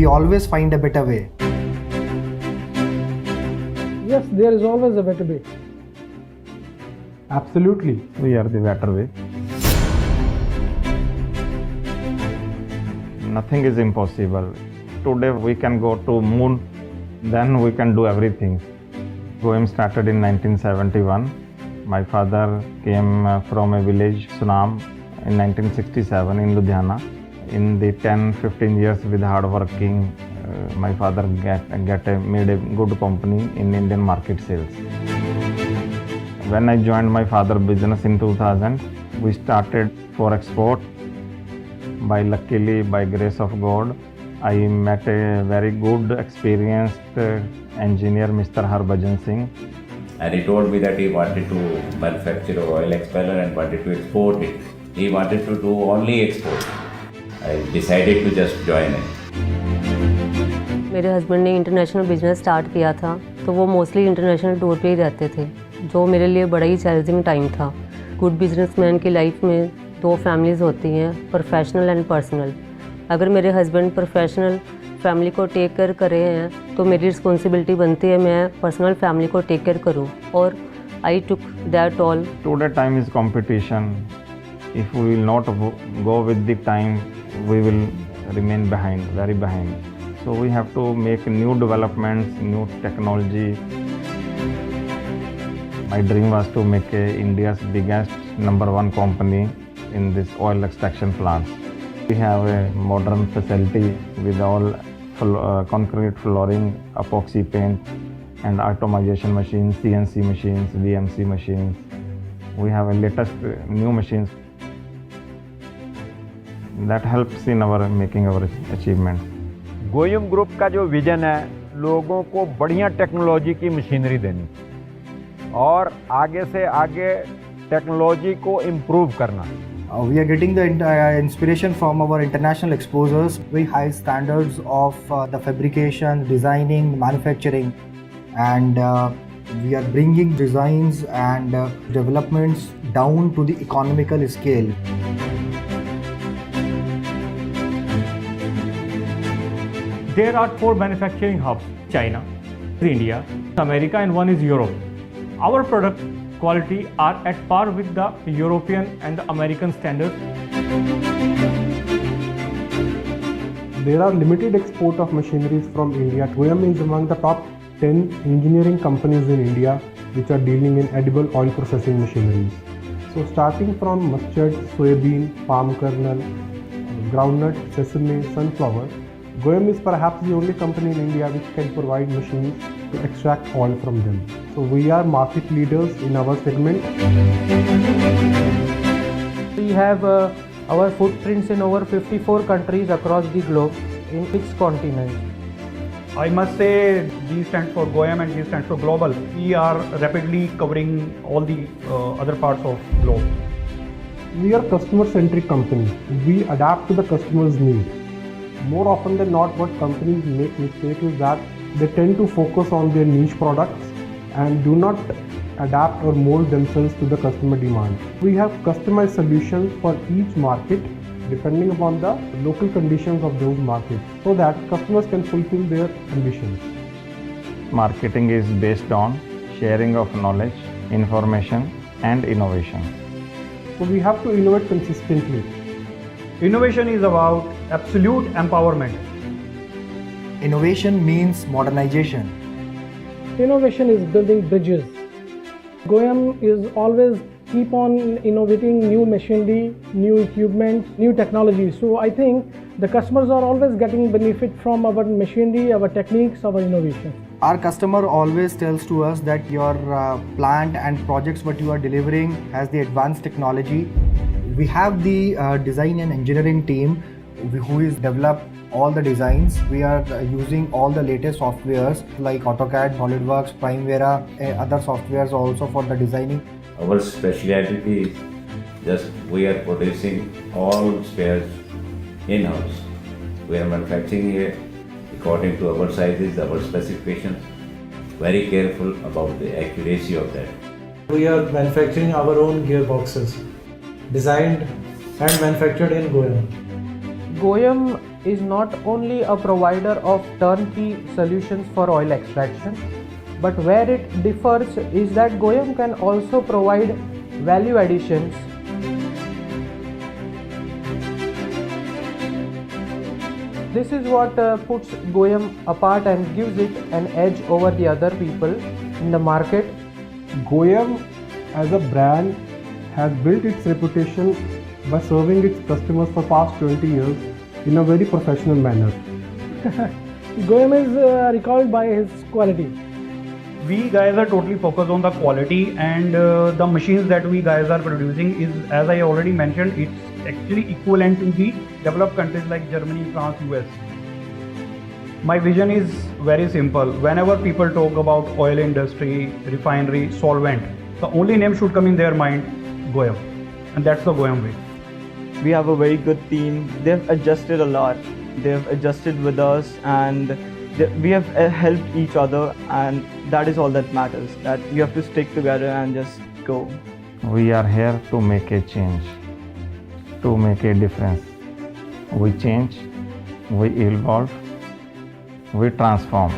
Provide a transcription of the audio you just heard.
we always find a better way. Yes, there is always a better way. Absolutely, we are the better way. Nothing is impossible. Today we can go to moon, then we can do everything. Goyam started in 1971. My father came from a village, Sunam, in 1967 in Ludhiana. In the 10-15 years with hard working, my father made a good company in Indian market sales. When I joined my father's business in 2000, we started for export. Luckily, by grace of God, I met a very good, experienced engineer, Mr. Harbhajan Singh. And he told me that he wanted to manufacture an oil expeller and wanted to export it. He wanted to do only export. I decided to just join it. मेरे husband ने international business start किया था, तो वो mostly international tour पे ही रहते थे, जो मेरे लिए बड़ा ही चैलेंजिंग टाइम था। गुड बिजनेसमैन की लाइफ में दो फैमिलीज़ होती हैं, प्रोफेशनल एंड पर्सनल। अगर मेरे हस्बैंड प्रोफेशनल फैमिली को टेक केयर कर रहे हैं तो मेरी रिस्पॉन्सिबिलिटी बनती है मैं पर्सनल फैमिली को टेक केयर करूं, और I took that all. Today time is competition. If we will not go with the time, we will remain behind, very behind. So we have to make new developments, new technology. My dream was to make India's biggest #1 company in this oil extraction plant. We have a modern facility with all concrete flooring, epoxy paint, and automation machines, CNC machines, VMC machines. We have a latest new machines that helps in our making our achievements. Goyam group का जो vision है, लोगों को बढ़िया technology की machinery देनी और आगे से आगे टेक्नोलॉजी को इम्प्रूव करना। We are getting the inspiration from our international exposures, very high standards of the fabrication, designing, manufacturing, and we are bringing designs and developments down to the economical scale. There are 4 manufacturing hubs: China, India, America, and 1 is Europe. Our product quality are at par with the European and the American standards. There are limited export of machineries from India. Goyam is among the top 10 engineering companies in India which are dealing in edible oil processing machineries. So starting from mustard, soybean, palm kernel, groundnut, sesame, sunflower, Goyam is perhaps the only company in India which can provide machines to extract oil from them. So we are market leaders in our segment. We have our footprints in over 54 countries across the globe in 6 continents. I must say G stands for Goyam and G stands for global. We are rapidly covering all the other parts of globe. We are customer-centric company. We adapt to the customer's need. More often than not, what companies make mistake is that they tend to focus on their niche products and do not adapt or mold themselves to the customer demand. We have customized solutions for each market depending upon the local conditions of those markets so that customers can fulfill their ambitions. Marketing is based on sharing of knowledge, information, and innovation. So we have to innovate consistently. Innovation is about absolute empowerment. Innovation means modernization. Innovation is building bridges. Goyam is always keep on innovating new machinery, new equipment, new technology. So I think the customers are always getting benefit from our machinery, our techniques, our innovation. Our customer always tells to us that your plant and projects what you are delivering has the advanced technology. We have the design and engineering team who is developed all the designs. We are using all the latest softwares like AutoCAD, SolidWorks, Primavera, other softwares also for the designing. Our specialty is just we are producing all spares in-house. We are manufacturing here according to our sizes, our specifications. Very careful about the accuracy of that. We are manufacturing our own gearboxes, designed and manufactured in Goyam. Goyam is not only a provider of turnkey solutions for oil extraction, but where it differs is that Goyam can also provide value additions. This is what puts Goyam apart and gives it an edge over the other people in the market. Goyam as a brand has built its reputation by serving its customers for past 20 years in a very professional manner. Goyam is recalled by his quality. We guys are totally focused on the quality, and the machines that we guys are producing is, as I already mentioned, it's actually equivalent to the developed countries like Germany, France, US. My vision is very simple. Whenever people talk about oil industry, refinery, solvent, the only name should come in their mind, Goyam. And that's the Goyam way. We have a very good team. They've adjusted a lot. They've adjusted with us, and we have helped each other, and that is all that matters, that you have to stick together and just go. We are here to make a change, to make a difference. We change, we evolve, we transform.